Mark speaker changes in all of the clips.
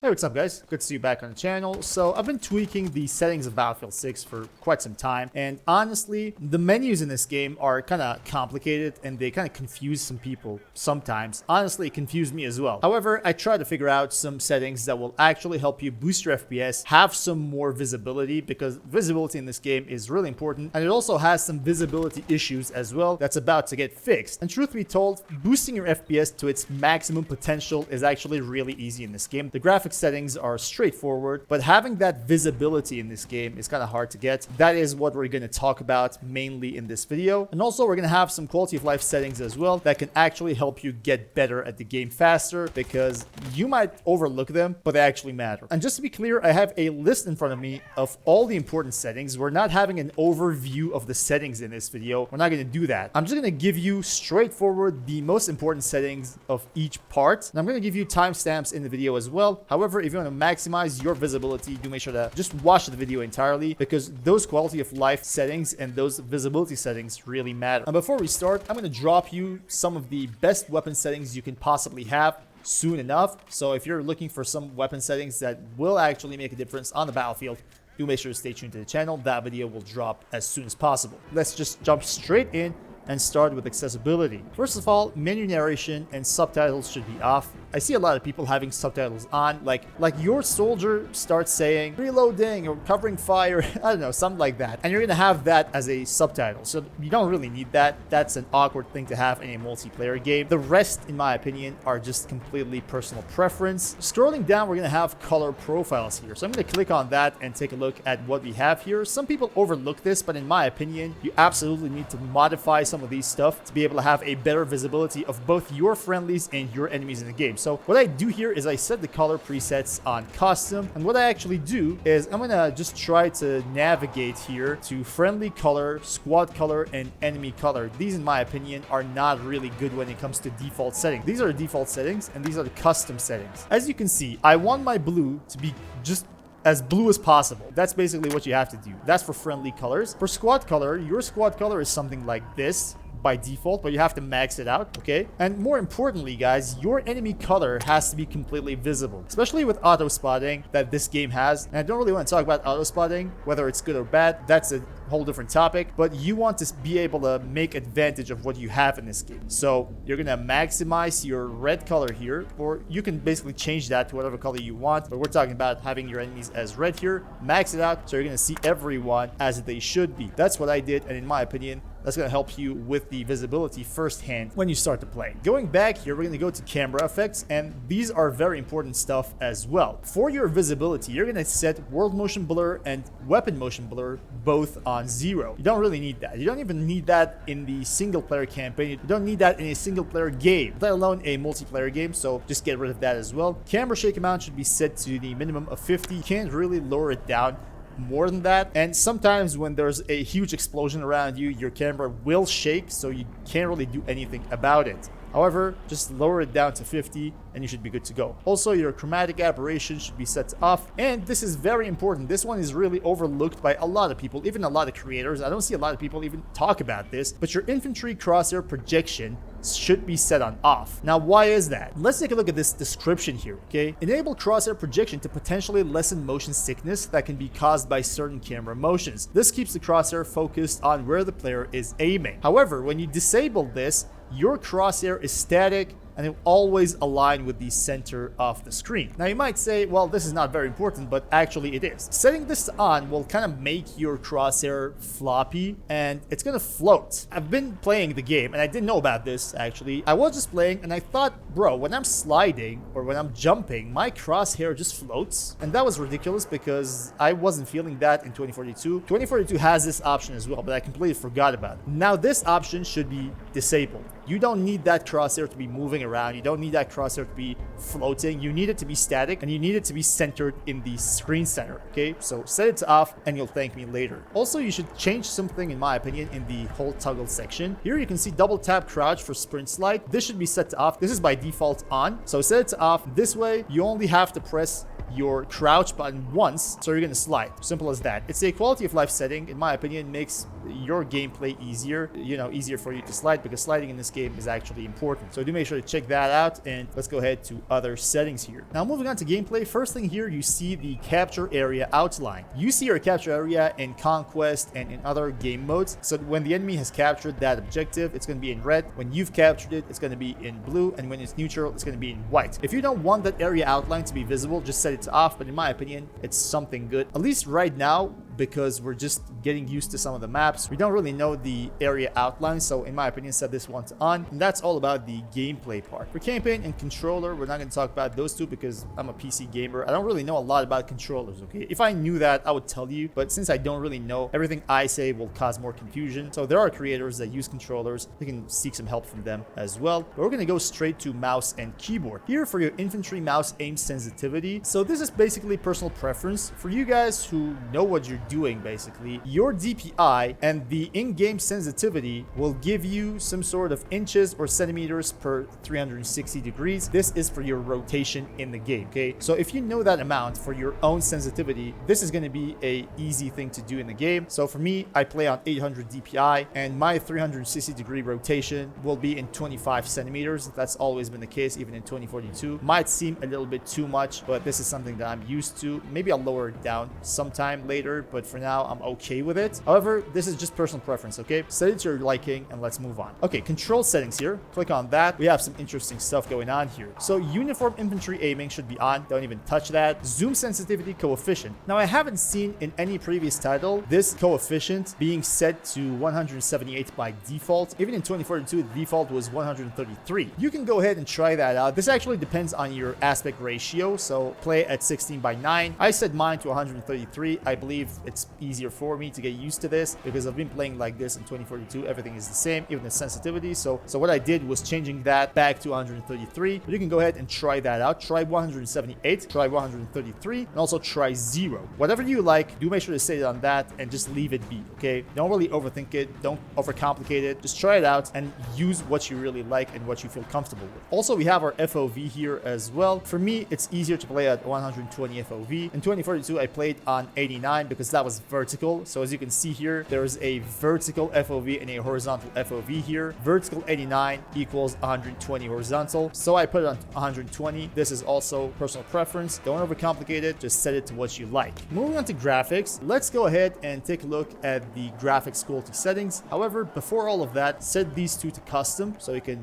Speaker 1: Hey, what's up guys? Good to see you back on the channel. So I've been tweaking the settings of Battlefield 6 for quite some time, and honestly, the menus in this game are kind of complicated and they kind of confuse some people sometimes. Honestly, it confused me as well. However, I tried to figure out some settings that will actually help you boost your FPS, have some more visibility, because visibility in this game is really important, and it also has some visibility issues as well that's about to get fixed. And truth be told, boosting your FPS to its maximum potential is actually really easy in this game. The graphics settings are straightforward, but having that visibility in this game is kind of hard to get. That is what we're going to talk about mainly in this video. And also we're going to have some quality of life settings as well that can actually help you get better at the game faster, because you might overlook them, but they actually matter. And just to be clear, I have a list in front of me of all the important settings. We're not having an overview of the settings in this video. We're not going to do that. I'm just going to give you straightforward the most important settings of each part. And I'm going to give you timestamps in the video as well. However, if you want to maximize your visibility, do make sure to just watch the video entirely, because those quality of life settings and those visibility settings really matter. And before we start, I'm going to drop you some of the best weapon settings you can possibly have soon enough. So if you're looking for some weapon settings that will actually make a difference on the battlefield, do make sure to stay tuned to the channel. That video will drop as soon as possible. Let's just jump straight in and start with accessibility. First of all, menu narration and subtitles should be off. I see a lot of people having subtitles on, like your soldier starts saying reloading or covering fire, I don't know, something like that. And you're gonna have that as a subtitle. So you don't really need that. That's an awkward thing to have in a multiplayer game. The rest, in my opinion, are just completely personal preference. Scrolling down, we're gonna have color profiles here. So I'm gonna click on that and take a look at what we have here. Some people overlook this, but in my opinion, you absolutely need to modify some of these stuff to be able to have a better visibility of both your friendlies and your enemies in the game. So what I do here is I set the color presets on custom, and what I actually do is I'm gonna just try to navigate here to friendly color, squad color, and enemy color. These, in my opinion, are not really good when it comes to default settings. These are the default settings, and these are the custom settings. As you can see, I want my blue to be just as blue as possible. That's basically what you have to do. That's for friendly colors. For squad color, your squad color is something like this by default, but you have to max it out, okay? And more importantly, guys, your enemy color has to be completely visible, especially with auto spotting that this game has. And I don't really want to talk about auto spotting, whether it's good or bad. That's a whole different topic, but you want to be able to make advantage of what you have in this game. So you're gonna maximize your red color here, or you can basically change that to whatever color you want, but we're talking about having your enemies as red here. Max it out so you're gonna see everyone as they should be. That's what I did, and in my opinion, that's going to help you with the visibility firsthand when you start to play. Going back here, we're going to go to camera effects, and these are very important stuff as well. For your visibility, you're going to set world motion blur and weapon motion blur both on 0. You don't really need that. You don't even need that in the single player campaign. You don't need that in a single player game, let alone a multiplayer game, so just get rid of that as well. Camera shake amount should be set to the minimum of 50. You can't really lower it down more than that, and sometimes when there's a huge explosion around you, your camera will shake, so you can't really do anything about it. However, just lower it down to 50 and you should be good to go. Also, your chromatic aberration should be set to off, and this is very important. This one is really overlooked by a lot of people, even a lot of creators. I don't see a lot of people even talk about this, but your infantry crosshair projection should be set on off. Now, why is that? Let's take a look at this description here, okay? Enable crosshair projection to potentially lessen motion sickness that can be caused by certain camera motions. This keeps the crosshair focused on where the player is aiming. However, when you disable this, your crosshair is static and it will always align with the center of the screen. Now you might say, well, this is not very important, but actually it is. Setting this on will kind of make your crosshair floppy and it's gonna float. I've been playing the game and I didn't know about this actually. I was just playing and I thought, bro, when I'm sliding or when I'm jumping, my crosshair just floats. And that was ridiculous because I wasn't feeling that in 2042. 2042 has this option as well, but I completely forgot about it. Now this option should be disabled. You don't need that crosshair to be moving around. You don't need that crosshair to be floating. You need it to be static and you need it to be centered in the screen center, okay? So set it to off and you'll thank me later. Also, you should change something, in my opinion, in the hold toggle section. Here you can see double tap crouch for sprint slide. This should be set to off. This is by default on. So set it to off. This way, you only have to press your crouch button once, so you're gonna slide. Simple as that. It's a quality of life setting, in my opinion, makes your gameplay easier, easier for you to slide, because sliding in this game is actually important. So do make sure to check that out, and let's go ahead to other settings here. Now moving on to gameplay, first thing here, you see the capture area outline. You see your capture area in Conquest and in other game modes. So when the enemy has captured that objective, it's going to be in red. When you've captured it, it's going to be in blue, and when it's neutral, it's going to be in white. If you don't want that area outline to be visible, just set it to off, but in my opinion, it's something good. At least right now, because we're just getting used to some of the maps. We don't really know the area outline, so in my opinion, set this one to on. And that's all about the gameplay part. For campaign and controller, we're not going to talk about those two because I'm a PC gamer. I don't really know a lot about controllers, okay? If I knew that, I would tell you, but since I don't really know, everything I say will cause more confusion. So there are creators that use controllers. You can seek some help from them as well. But we're going to go straight to mouse and keyboard. Here for your infantry mouse aim sensitivity. So this is basically personal preference. For you guys who know what you're doing, basically your DPI and the in-game sensitivity will give you some sort of inches or centimeters per 360 degrees. This is for your rotation in the game, okay? So if you know that amount for your own sensitivity, this is going to be a easy thing to do in the game. So for me, I play on 800 DPI, and my 360 degree rotation will be in 25 centimeters. That's always been the case, even in 2042. Might seem a little bit too much, but this is something that I'm used to. Maybe I'll lower it down sometime later, but for now, I'm okay with it. However, this is just personal preference, okay? Set it to your liking and let's move on. Okay, control settings here. Click on that. We have some interesting stuff going on here. So uniform infantry aiming should be on. Don't even touch that. Zoom sensitivity coefficient. Now, I haven't seen in any previous title this coefficient being set to 178 by default. Even in 2042, the default was 133. You can go ahead and try that out. This actually depends on your aspect ratio. So play at 16 by 9. I set mine to 133. I believe it's easier for me to get used to this because I've been playing like this in 2042. Everything is the same, even the sensitivity. So what I did was changing that back to 133. But you can go ahead and try that out. Try 178, try 133, and also try 0. Whatever you like, do make sure to set it on that and just leave it be, okay? Don't really overthink it. Don't overcomplicate it. Just try it out and use what you really like and what you feel comfortable with. Also, we have our FOV here as well. For me, it's easier to play at 120 FOV. In 2042, I played on 89 because that was vertical. So as you can see here, there's a vertical FOV and a horizontal FOV here. Vertical 89 equals 120 horizontal. So I put it on 120. This is also personal preference. Don't overcomplicate it. Just set it to what you like. Moving on to graphics, let's go ahead and take a look at the graphics quality settings. However, before all of that, set these two to custom so you can,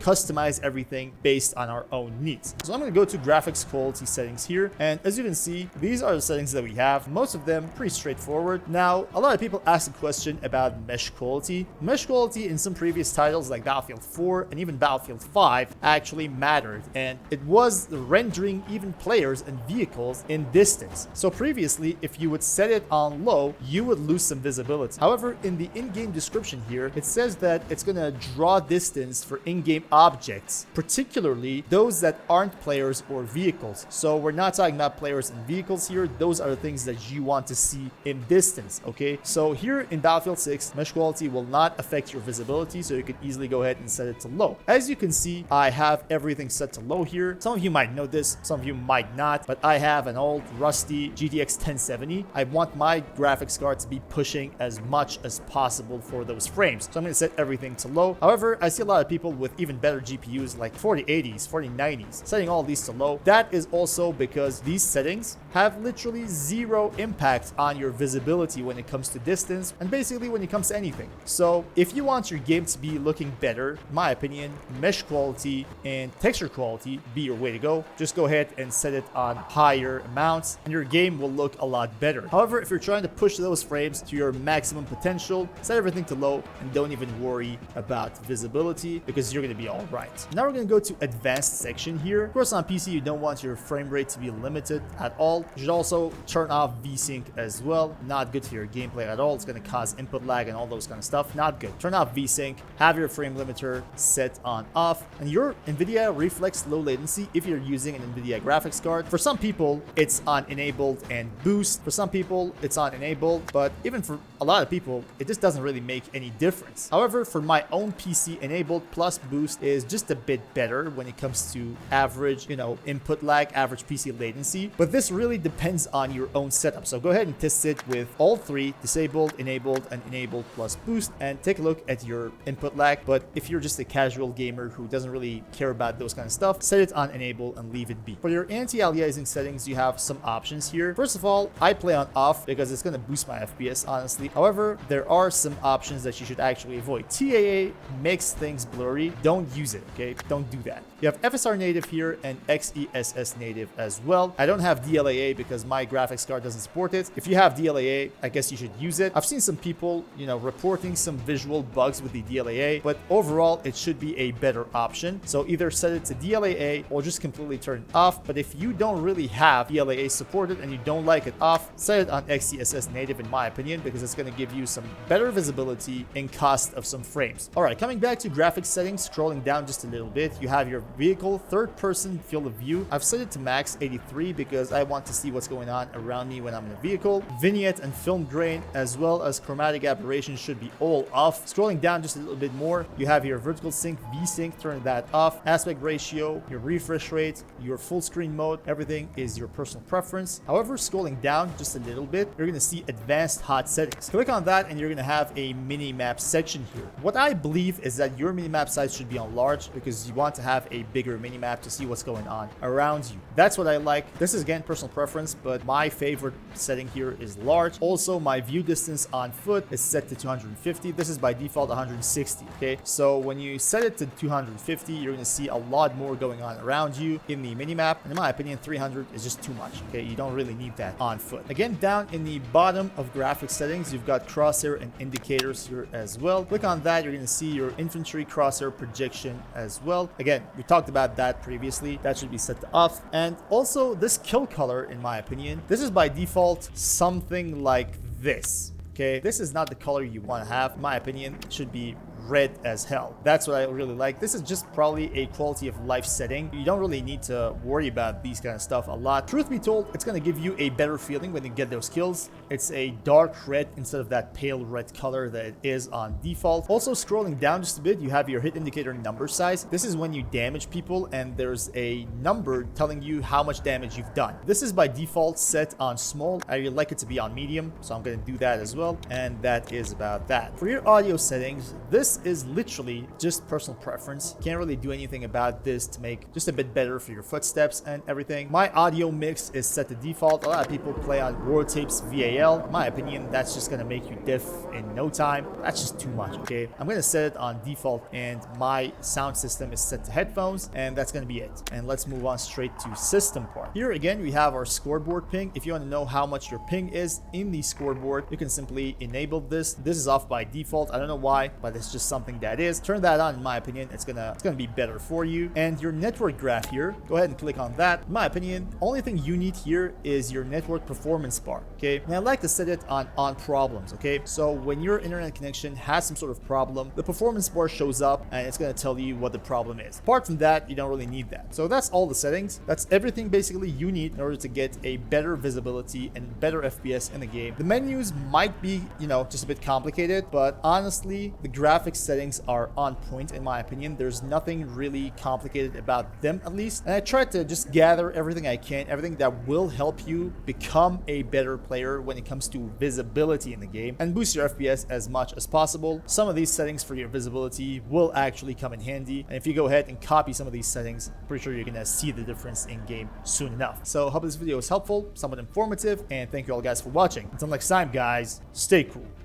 Speaker 1: customize everything based on our own needs. So I'm going to go to graphics quality settings here. And as you can see, these are the settings that we have. Most of them pretty straightforward. Now, a lot of people ask a question about mesh quality. Mesh quality in some previous titles like Battlefield 4 and even Battlefield 5 actually mattered, and it was rendering even players and vehicles in distance. So previously, if you would set it on low, you would lose some visibility. However, in the in-game description here, it says that it's going to draw distance for in-game objects, particularly those that aren't players or vehicles. So we're not talking about players and vehicles here. Those are the things that you want to see in distance, okay? So here in Battlefield 6, mesh quality will not affect your visibility, so you can easily go ahead and set it to low. As you can see, I have everything set to low here. Some of you might know this, some of you might not, but I have an old rusty GTX 1070. I want my graphics card to be pushing as much as possible for those frames. So I'm going to set everything to low. However, I see a lot of people with even better GPUs like 4080s, 4090s, setting all these to low. That is also because these settings have literally zero impact on your visibility when it comes to distance and basically when it comes to anything. So if you want your game to be looking better, in my opinion, mesh quality and texture quality be your way to go. Just go ahead and set it on higher amounts and your game will look a lot better. However, if you're trying to push those frames to your maximum potential, set everything to low and don't even worry about visibility because you're going to be all right. Now we're going to go to advanced section here. Of course, on PC, you don't want your frame rate to be limited at all. You should also turn off VSync as as well. Not good for your gameplay at all. It's going to cause input lag and all those kind of stuff. Not good. Turn off VSync. Have your frame limiter set on off. And your NVIDIA Reflex low latency, if you're using an NVIDIA graphics card, for some people, it's on enabled and boost. For some people, it's on enabled. But even for a lot of people, it just doesn't really make any difference. However, for my own PC, enabled plus boost is just a bit better when it comes to average, input lag, average PC latency. But this really depends on your own setup. So go ahead and test it with all three: disabled, enabled, and enabled plus boost, and take a look at your input lag. But if you're just a casual gamer who doesn't really care about those kind of stuff, set it on enable and leave it be. For your anti-aliasing settings, you have some options here. First of all, I play on off because it's going to boost my FPS, honestly. However, there are some options that you should actually avoid. TAA makes things blurry. Don't use it, okay? Don't do that. You have FSR native here and XESS native as well. I don't have DLAA because my graphics card doesn't support it. If you have DLAA, I guess you should use it. I've seen some people, reporting some visual bugs with the DLAA, but overall, it should be a better option. So either set it to DLAA or just completely turn it off. But if you don't really have DLAA supported and you don't like it off, set it on XESS native in my opinion, because it's going to give you some better visibility and cost of some frames. All right, coming back to graphics settings, scrolling down just a little bit, you have your vehicle third person field of view. I've set it to max 83 because I want to see what's going on around me when I'm in a vehicle. Vignette and film grain as well as chromatic aberration should be all off. Scrolling down just a little bit more, you have your vertical sync, VSync, turn that off. Aspect ratio, your refresh rate, your full screen mode, everything is your personal preference. However, scrolling down just a little bit, you're going to see advanced hot settings. Click on that and you're going to have a mini map section here. What I believe is that your mini map size should be on large because you want to have a bigger mini map to see what's going on around you. That's what I like. This is again personal preference, but my favorite setting here is large. Also, my view distance on foot is set to 250. This is by default 160. Okay, so when you set it to 250, you're going to see a lot more going on around you in the mini map. And in my opinion, 300 is just too much. Okay, you don't really need that on foot. Again, down in the bottom of graphics settings, you've got crosshair and indicators here as well. Click on that, you're going to see your infantry crosshair projection as well. Again, we talked about that previously. That should be set to off. And also this kill color, in my opinion, this is by default something like this. Okay, this is not the color you want to have. In my opinion, it should be red as hell. That's what I really like. This is just probably a quality of life setting. You don't really need to worry about these kind of stuff a lot. Truth be told, it's going to give you a better feeling when you get those kills. It's a dark red instead of that pale red color that it is on default. Also, scrolling down just a bit, you have your hit indicator number size. This is when you damage people and there's a number telling you how much damage you've done. This is by default set on small. I really like it to be on medium, so I'm going to do that as well. And that is about that. For your audio settings, this is literally just personal preference. Can't really do anything about this to make just a bit better for your footsteps and everything. My audio mix is set to default. A lot of people play on Wartapes VAL. In my opinion, that's just gonna make you diff in no time. That's just too much, okay? I'm gonna set it on default and my sound system is set to headphones, and that's gonna be it. And let's move on straight to system part. Here again, we have our scoreboard ping. If you want to know how much your ping is in the scoreboard, you can simply enable this. This is off by default. I don't know why, but it's just something that is. Turn that on. In my opinion, it's gonna be better for you. And your network graph here, go ahead and click on that. In my opinion, only thing you need here is your network performance bar. Okay, and I like to set it on problems. Okay, so when your internet connection has some sort of problem, the performance bar shows up and it's gonna tell you what the problem is. Apart from that, you don't really need that. So that's all the settings. That's everything basically you need in order to get a better visibility and better FPS in the game. The menus might be, just a bit complicated, but honestly, the graphics settings are on point in my opinion. There's nothing really complicated about them, at least. And I tried to just gather everything I can, everything that will help you become a better player when it comes to visibility in the game and boost your FPS as much as possible. Some of these settings for your visibility will actually come in handy. And if you go ahead and copy some of these settings, I'm pretty sure you're gonna see the difference in game soon enough. So hope this video was helpful, somewhat informative, and thank you all guys for watching. Until next time, guys, stay cool.